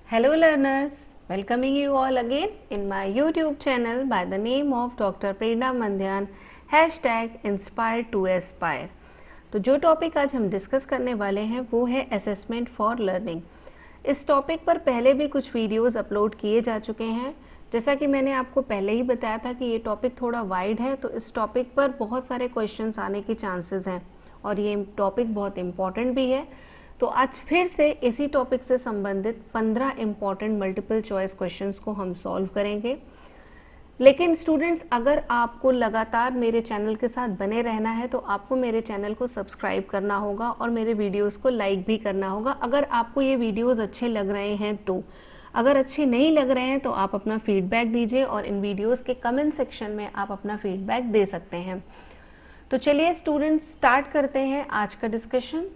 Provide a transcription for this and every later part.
Hello learners, welcoming you all again in my YouTube channel by the name of Dr. Prerna Mandhyan #Inspire to Aspire। तो जो topic आज हम discuss करने वाले हैं वो है असेसमेंट फॉर लर्निंग। इस टॉपिक पर पहले भी कुछ वीडियोस अपलोड किए जा चुके हैं। जैसा कि मैंने आपको पहले ही बताया था कि ये टॉपिक थोड़ा वाइड है, तो इस टॉपिक पर बहुत सारे क्वेश्चंस आने के चांसेस हैं और ये टॉपिक बहुत इम्पॉर्टेंट भी है। तो आज फिर से इसी टॉपिक से संबंधित 15 इम्पॉर्टेंट मल्टीपल चॉइस क्वेश्चंस को हम सॉल्व करेंगे। लेकिन स्टूडेंट्स, अगर आपको लगातार मेरे चैनल के साथ बने रहना है तो आपको मेरे चैनल को सब्सक्राइब करना होगा और मेरे वीडियोस को लाइक भी करना होगा अगर आपको ये वीडियोस अच्छे लग रहे हैं तो। अगर अच्छे नहीं लग रहे हैं तो आप अपना फीडबैक दीजिए और इन वीडियोस के कमेंट सेक्शन में आप अपना फीडबैक दे सकते हैं। तो चलिए स्टूडेंट्स, स्टार्ट करते हैं आज का discussion.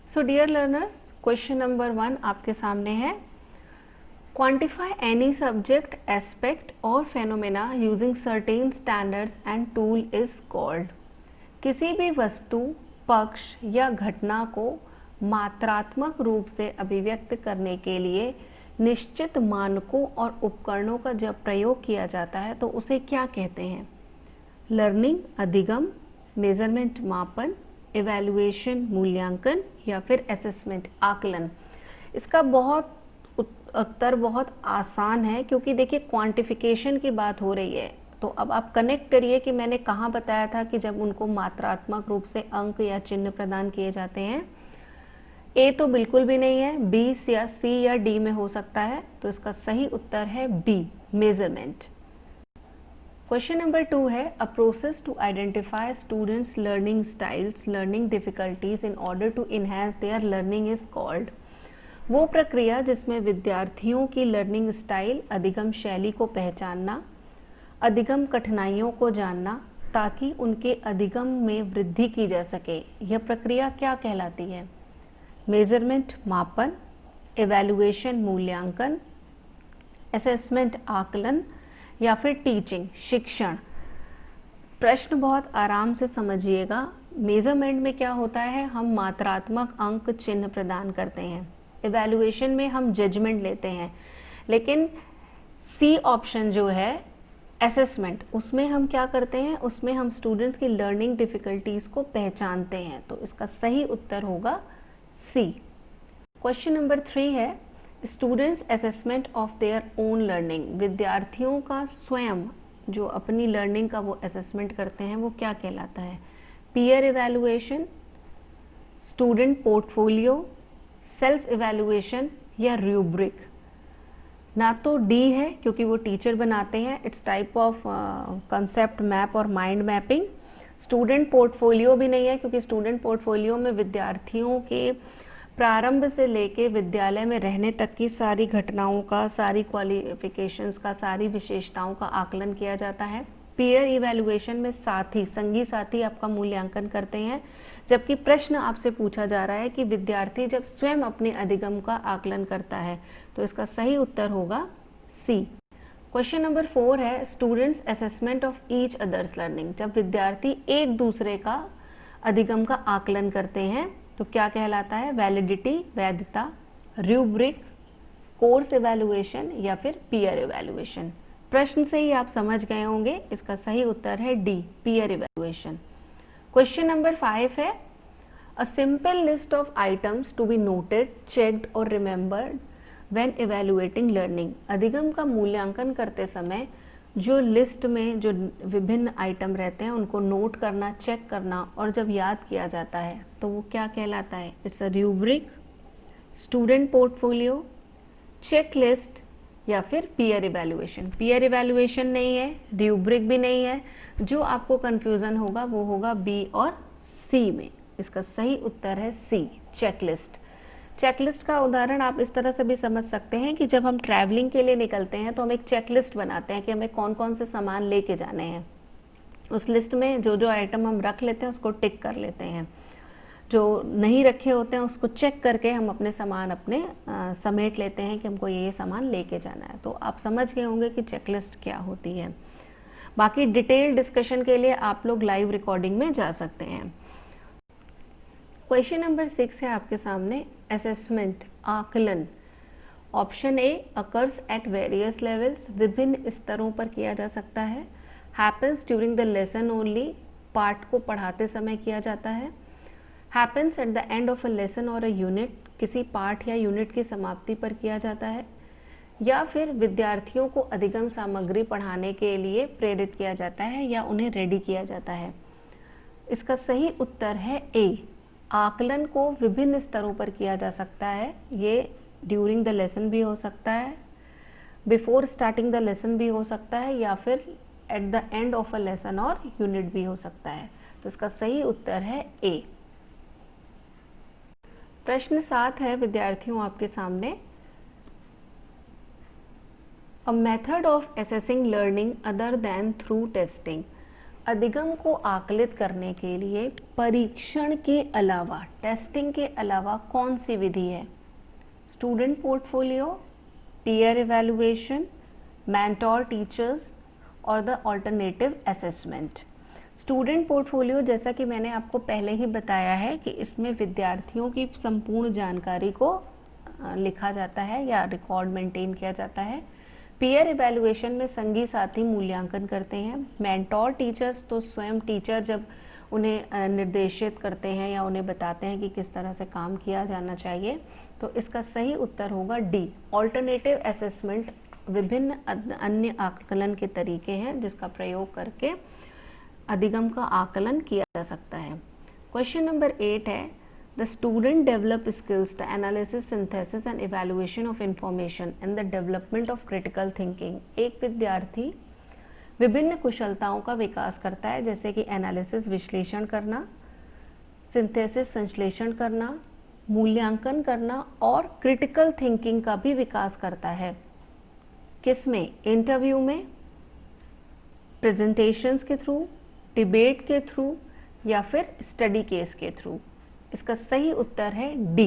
So dear learners, question number 1 आपके सामने है। क्वांटिफाई एनी सब्जेक्ट, एस्पेक्ट और phenomena using certain standards and tool is called. किसी भी वस्तु, पक्ष या घटना को मात्रात्मक रूप से अभिव्यक्त करने के लिए निश्चित मानकों और उपकरणों का जब प्रयोग किया जाता है तो उसे क्या कहते हैं? लर्निंग अधिगम, मेजरमेंट मापन, इवैल्यूएशन मूल्यांकन या फिर असेसमेंट आकलन। इसका उत्तर बहुत आसान है क्योंकि देखिए क्वांटिफिकेशन की बात हो रही है। तो अब आप कनेक्ट करिए कि मैंने कहाँ बताया था कि जब उनको मात्रात्मक रूप से अंक या चिन्ह प्रदान किए जाते हैं। ए तो बिल्कुल भी नहीं है, बी या सी या डी में हो सकता है, तो इसका सही उत्तर है बी, मेजरमेंट। क्वेश्चन नंबर 2 है, a process to identify students learning styles, learning difficulties in order to enhance their learning is called. वो प्रक्रिया जिसमें विद्यार्थियों की लर्निंग स्टाइल, अधिगम शैली को पहचानना, अधिगम कठिनाइयों को जानना ताकि उनके अधिगम में वृद्धि की जा सके, यह प्रक्रिया क्या कहलाती है? मेजरमेंट मापन, इवैल्यूएशन मूल्यांकन, असेसमेंट आकलन या फिर टीचिंग शिक्षण। प्रश्न बहुत आराम से समझिएगा। मेजरमेंट में क्या होता है? हम मात्रात्मक अंक चिन्ह प्रदान करते हैं। इवैल्यूएशन में हम जजमेंट लेते हैं। लेकिन सी ऑप्शन जो है असेसमेंट, उसमें हम क्या करते हैं? उसमें हम स्टूडेंट्स की लर्निंग डिफिकल्टीज को पहचानते हैं। तो इसका सही उत्तर होगा सी। क्वेश्चन नंबर 3 है, students assessment of their own learning. विद्यार्थियों का स्वयं जो अपनी लर्निंग का वो असेसमेंट करते हैं वो क्या कहलाता है? Peer evaluation, student portfolio, self evaluation या रूब्रिक। ना तो डी है क्योंकि वो टीचर बनाते हैं, it's type of concept map और माइंड मैपिंग। स्टूडेंट पोर्टफोलियो भी नहीं है क्योंकि स्टूडेंट पोर्टफोलियो में विद्यार्थियों के प्रारंभ से लेके विद्यालय में रहने तक की सारी घटनाओं का, सारी क्वालिफिकेशंस का, सारी विशेषताओं का आकलन किया जाता है। पीयर इवैल्यूएशन में साथी, संगी साथी आपका मूल्यांकन करते हैं, जबकि प्रश्न आपसे पूछा जा रहा है कि विद्यार्थी जब स्वयं अपने अधिगम का आकलन करता है, तो इसका सही उत्तर होगा सी। क्वेश्चन नंबर 4 है, students assessment of each others learning. जब विद्यार्थी एक दूसरे का अधिगम का आकलन करते हैं तो क्या कहलाता है? वैलिडिटी, वैधता, रूब्रिक, कोर्स इवैल्यूएशन या फिर पीयर इवैल्यूएशन। प्रश्न से ही आप समझ गए होंगे, इसका सही उत्तर है D, peer evaluation. Question number 5 है, a simple list of items to be noted, checked और रिमेंबर्ड व्हेन इवैल्यूएटिंग लर्निंग। अधिगम का मूल्यांकन करते समय जो लिस्ट में जो विभिन्न आइटम रहते हैं उनको नोट करना, चेक करना और जब याद किया जाता है तो वो क्या कहलाता है? It's a rubric, student portfolio, check list या फिर पीयर इवैल्यूएशन। पीयर इवैल्यूएशन नहीं है, रूब्रिक भी नहीं है। जो आपको कंफ्यूजन होगा वो होगा बी और सी में। इसका सही उत्तर है सी, चेकलिस्ट। चेकलिस्ट का उदाहरण आप इस तरह से भी समझ सकते हैं कि जब हम ट्रैवलिंग के लिए निकलते हैं तो हम एक चेकलिस्ट बनाते हैं कि हमें कौन कौन से सामान लेके जाने हैं। उस लिस्ट में जो जो आइटम हम रख लेते हैं उसको टिक कर लेते हैं, जो नहीं रखे होते हैं उसको चेक करके हम अपने सामान समेट लेते हैं कि हमको ये सामान लेके जाना है। तो आप समझ गए होंगे कि चेकलिस्ट क्या होती है। बाकी डिटेल डिस्कशन के लिए आप लोग लाइव रिकॉर्डिंग में जा सकते हैं। क्वेश्चन नंबर 6 है आपके सामने, असेसमेंट आकलन। Option A occurs at various levels, विभिन्न स्तरों पर किया जा सकता है। Happens during the lesson only, पाठ को पढ़ाते समय किया जाता है। Happens at the end of a lesson और अ यूनिट, किसी पाठ या यूनिट की समाप्ति पर किया जाता है। या फिर विद्यार्थियों को अधिगम सामग्री पढ़ाने के लिए प्रेरित किया जाता है या उन्हें रेडी किया जाता है। इसका सही उत्तर है ए, आकलन को विभिन्न स्तरों पर किया जा सकता है। ये ड्यूरिंग द लेसन भी हो सकता है, बिफोर स्टार्टिंग द लेसन भी हो सकता है, या फिर at the end of a lesson और यूनिट भी हो सकता है। तो इसका सही उत्तर है ए। प्रश्न 7 है विद्यार्थियों आपके सामने, a method of assessing learning other than through testing. अधिगम को आकलित करने के लिए परीक्षण के अलावा, टेस्टिंग के अलावा कौन सी विधि है? Student portfolio, peer evaluation, mentor teachers और the alternative assessment. Student portfolio, जैसा कि मैंने आपको पहले ही बताया है कि इसमें विद्यार्थियों की संपूर्ण जानकारी को लिखा जाता है या रिकॉर्ड मेंटेन किया जाता है। पीयर इवैल्यूएशन में संगी साथी मूल्यांकन करते हैं। मेंटोर टीचर्स तो स्वयं टीचर जब उन्हें निर्देशित करते हैं या उन्हें बताते हैं कि किस तरह से काम किया जाना चाहिए। तो इसका सही उत्तर होगा डी, ऑल्टरनेटिव असेसमेंट। विभिन्न अन्य आकलन के तरीके हैं जिसका प्रयोग करके अधिगम का आकलन किया जा सकता है। क्वेश्चन नंबर 8 है, the student develop skills the analysis, synthesis and evaluation of information and the development of critical thinking. एक विद्यार्थी विभिन्न कुशलताओं का विकास करता है, जैसे कि एनालिसिस विश्लेषण करना, सिंथेसिस संश्लेषण करना, मूल्यांकन करना और क्रिटिकल थिंकिंग का भी विकास करता है। किसमें? इंटरव्यू में, प्रेजेंटेशंस के थ्रू, डिबेट के थ्रू या फिर स्टडी केस के थ्रू। इसका सही उत्तर है डी।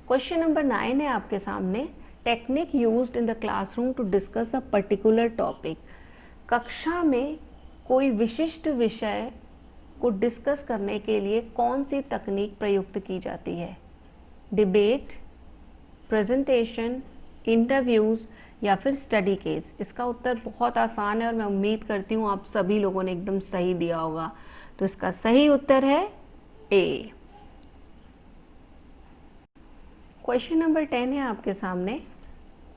क्वेश्चन नंबर 9 है आपके सामने, technique used in the classroom to discuss a particular topic. कक्षा में कोई विशिष्ट विषय को डिस्कस करने के लिए कौन सी तकनीक प्रयुक्त की जाती है? डिबेट, प्रेजेंटेशन, इंटरव्यूज या फिर स्टडी केस। इसका उत्तर बहुत आसान है और मैं उम्मीद करती हूँ आप सभी लोगों ने एकदम सही दिया होगा। तो इसका सही उत्तर है ए। क्वेश्चन नंबर 10 है आपके सामने,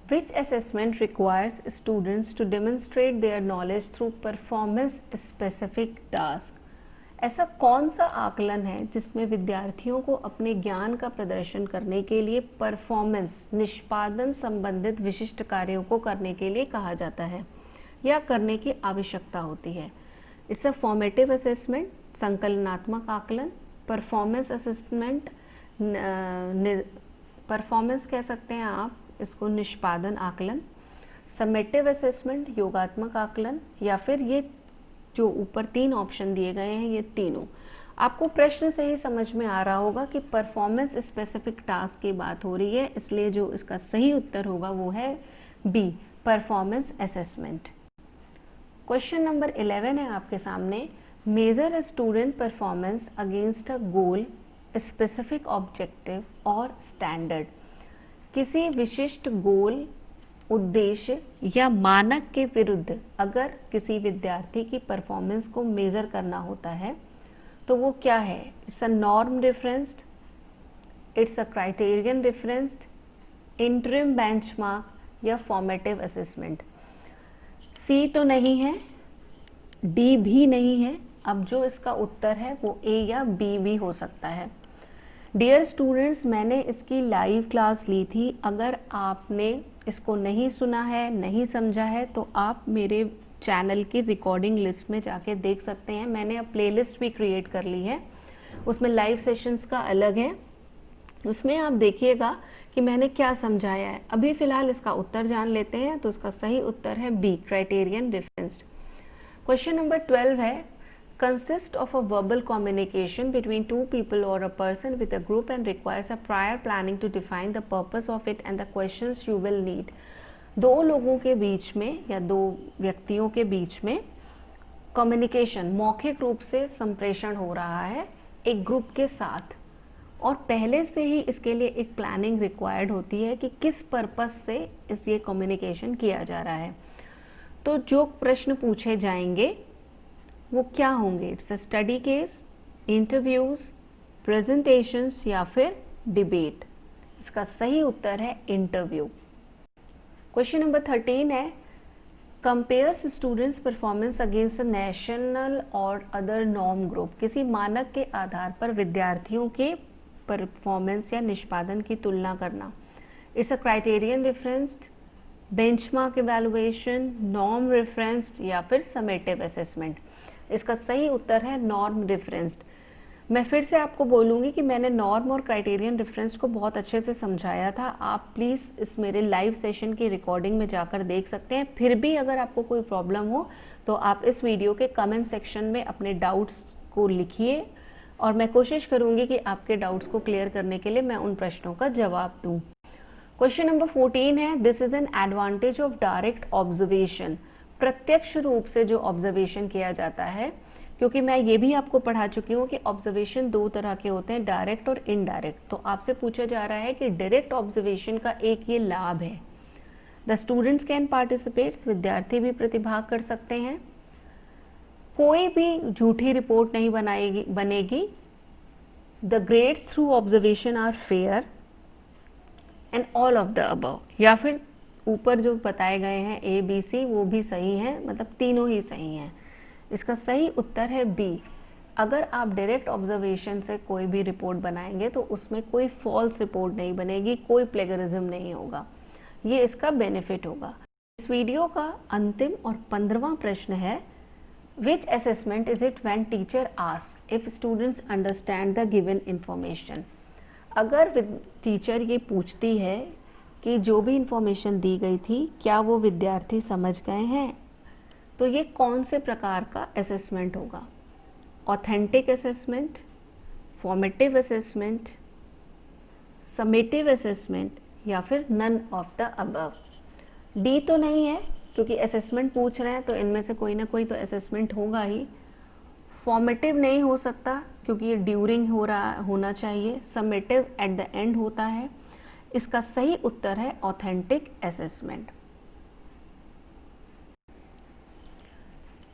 Which assessment requires students to demonstrate their knowledge through performance specific task? ऐसा कौन सा आकलन है जिसमें विद्यार्थियों को अपने ज्ञान का प्रदर्शन करने के लिए परफॉर्मेंस, निष्पादन संबंधित विशिष्ट कार्यों को करने के लिए कहा जाता है या करने की आवश्यकता होती है? इट्स अ फॉर्मेटिव असेसमेंट, संकलनात्मक आकलन, परफॉर्मेंस असेसमेंट, परफॉर्मेंस कह सकते हैं आप इसको, निष्पादन आकलन, समेटिव असेसमेंट, योगात्मक आकलन, या फिर ये जो ऊपर 3 ऑप्शन दिए गए हैं ये तीनों। आपको प्रश्न से ही समझ में आ रहा होगा कि परफॉर्मेंस स्पेसिफिक टास्क की बात हो रही है, इसलिए जो इसका सही उत्तर होगा वो है B, performance assessment. Question number 11 है आपके सामने, measure a student performance against a goal, specific objective और स्टैंडर्ड। किसी विशिष्ट गोल, उद्देश्य या मानक के विरुद्ध अगर किसी विद्यार्थी की परफॉर्मेंस को मेजर करना होता है तो वो क्या है? It's a norm referenced, it's a criterion referenced, interim benchmark या फॉर्मेटिव असेसमेंट। सी तो नहीं है, डी भी नहीं है। अब जो इसका उत्तर है वो ए या बी भी हो सकता है। डियर स्टूडेंट्स, मैंने इसकी लाइव क्लास ली थी। अगर आपने इसको नहीं सुना है, नहीं समझा है, तो आप मेरे चैनल की रिकॉर्डिंग लिस्ट में जाके देख सकते हैं। मैंने अब प्लेलिस्ट भी क्रिएट कर ली है, उसमें लाइव सेशंस का अलग है। उसमें आप देखिएगा कि मैंने क्या समझाया है। अभी फ़िलहाल इसका उत्तर जान लेते हैं। तो इसका सही उत्तर है B, criterion referenced. Question number 12 है, consist of a verbal communication between two people or a person with a group and requires a prior planning to define the purpose of it and the questions you will need। दो लोगों के बीच में या दो व्यक्तियों के बीच में communication, मौखिक रूप से संप्रेषण हो रहा है एक ग्रुप के साथ, और पहले से ही इसके लिए एक प्लानिंग रिक्वायर्ड होती है कि किस पर्पस से ये कम्युनिकेशन किया जा रहा है। तो जो प्रश्न पूछे जाएंगे वो क्या होंगे? It's a study case, interviews, presentations या फिर डिबेट। इसका सही उत्तर है इंटरव्यू। क्वेश्चन नंबर 13 है, compares students performance against national और अदर नॉर्म ग्रुप। किसी मानक के आधार पर विद्यार्थियों के परफॉर्मेंस या निष्पादन की तुलना करना। It's a criterion referenced, benchmark evaluation, norm referenced या फिर समेटिव असेसमेंट। इसका सही उत्तर है नॉर्म रेफरेंस्ड। मैं फिर से आपको बोलूँगी कि मैंने नॉर्म और क्राइटेरियन रेफरेंस को बहुत अच्छे से समझाया था। आप प्लीज़ इस मेरे लाइव सेशन की रिकॉर्डिंग में जाकर देख सकते हैं। फिर भी अगर आपको कोई प्रॉब्लम हो तो आप इस वीडियो के कमेंट सेक्शन में अपने डाउट्स को लिखिए और मैं कोशिश करूँगी कि आपके डाउट्स को क्लियर करने के लिए मैं उन प्रश्नों का जवाब दूँ। क्वेश्चन नंबर 14 है, this is an advantage of direct observation. प्रत्यक्ष रूप से जो ऑब्जर्वेशन किया जाता है, क्योंकि मैं ये भी आपको पढ़ा चुकी हूँ कि ऑब्जर्वेशन दो तरह के होते हैं, डायरेक्ट और इनडायरेक्ट। तो आपसे पूछा जा रहा है कि डायरेक्ट ऑब्जर्वेशन का एक ये लाभ है, द स्टूडेंट्स कैन पार्टिसिपेट, विद्यार्थी भी प्रतिभाग कर सकते हैं, कोई भी झूठी रिपोर्ट नहीं बनेगी, the grades through observation are fair and all of the above. या फिर ऊपर जो बताए गए हैं ए बी सी वो भी सही हैं, मतलब तीनों ही सही हैं। इसका सही उत्तर है बी। अगर आप डायरेक्ट ऑब्जर्वेशन से कोई भी रिपोर्ट बनाएंगे तो उसमें कोई फॉल्स रिपोर्ट नहीं बनेगी, कोई प्लेगरिज्म नहीं होगा, ये इसका बेनिफिट होगा। इस वीडियो का अंतिम और 15वां प्रश्न है, विच assessment is it when teacher asks if students understand the given information. अगर टीचर ये पूछती है कि जो भी इंफॉर्मेशन दी गई थी क्या वो विद्यार्थी समझ गए हैं, तो ये कौन से प्रकार का असेसमेंट होगा? Authentic assessment, formative assessment, summative assessment या फिर none of the above. D तो नहीं है क्योंकि असेसमेंट पूछ रहे हैं तो इनमें से कोई ना कोई तो असेसमेंट होगा ही। फॉर्मेटिव नहीं हो सकता क्योंकि ये ड्यूरिंग होना चाहिए। समेटिव एट द एंड होता है। इसका सही उत्तर है authentic assessment.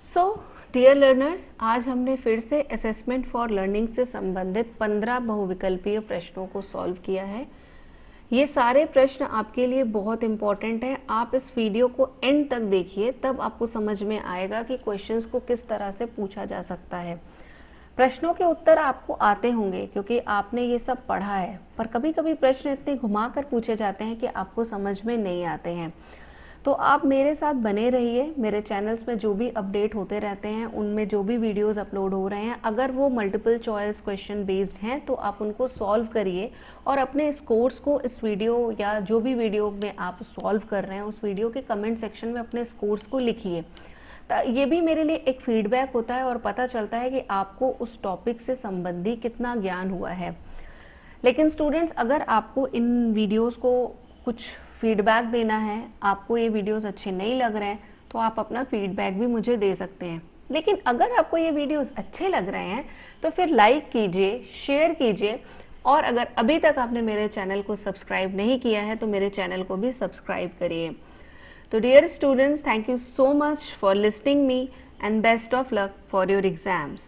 So dear learners, आज हमने फिर से असेसमेंट फॉर लर्निंग से संबंधित 15 बहुविकल्पीय प्रश्नों को सॉल्व किया है। ये सारे प्रश्न आपके लिए बहुत इंपॉर्टेंट हैं। आप इस वीडियो को एंड तक देखिए, तब आपको समझ में आएगा कि क्वेश्चंस को किस तरह से पूछा जा सकता है। प्रश्नों के उत्तर आपको आते होंगे क्योंकि आपने ये सब पढ़ा है, पर कभी कभी प्रश्न इतने घुमाकर पूछे जाते हैं कि आपको समझ में नहीं आते हैं। तो आप मेरे साथ बने रहिए। मेरे चैनल्स में जो भी अपडेट होते रहते हैं, उनमें जो भी वीडियोस अपलोड हो रहे हैं, अगर वो मल्टीपल चॉइस क्वेश्चन बेस्ड हैं तो आप उनको सॉल्व करिए और अपने स्कोर्स को इस वीडियो या जो भी वीडियो में आप सॉल्व कर रहे हैं उस वीडियो के कमेंट सेक्शन में अपने स्कोर्स को लिखिए। ये भी मेरे लिए एक फीडबैक होता है और पता चलता है कि आपको उस टॉपिक से संबंधी कितना ज्ञान हुआ है। लेकिन स्टूडेंट्स, अगर आपको इन वीडियोस को कुछ फीडबैक देना है, आपको ये वीडियोस अच्छे नहीं लग रहे हैं, तो आप अपना फीडबैक भी मुझे दे सकते हैं। लेकिन अगर आपको ये वीडियोस अच्छे लग रहे हैं तो फिर लाइक कीजिए, शेयर कीजिए, और अगर अभी तक आपने मेरे चैनल को सब्सक्राइब नहीं किया है तो मेरे चैनल को भी सब्सक्राइब करिए। तो dear students, thank you so much for listening me and best of luck for your exams.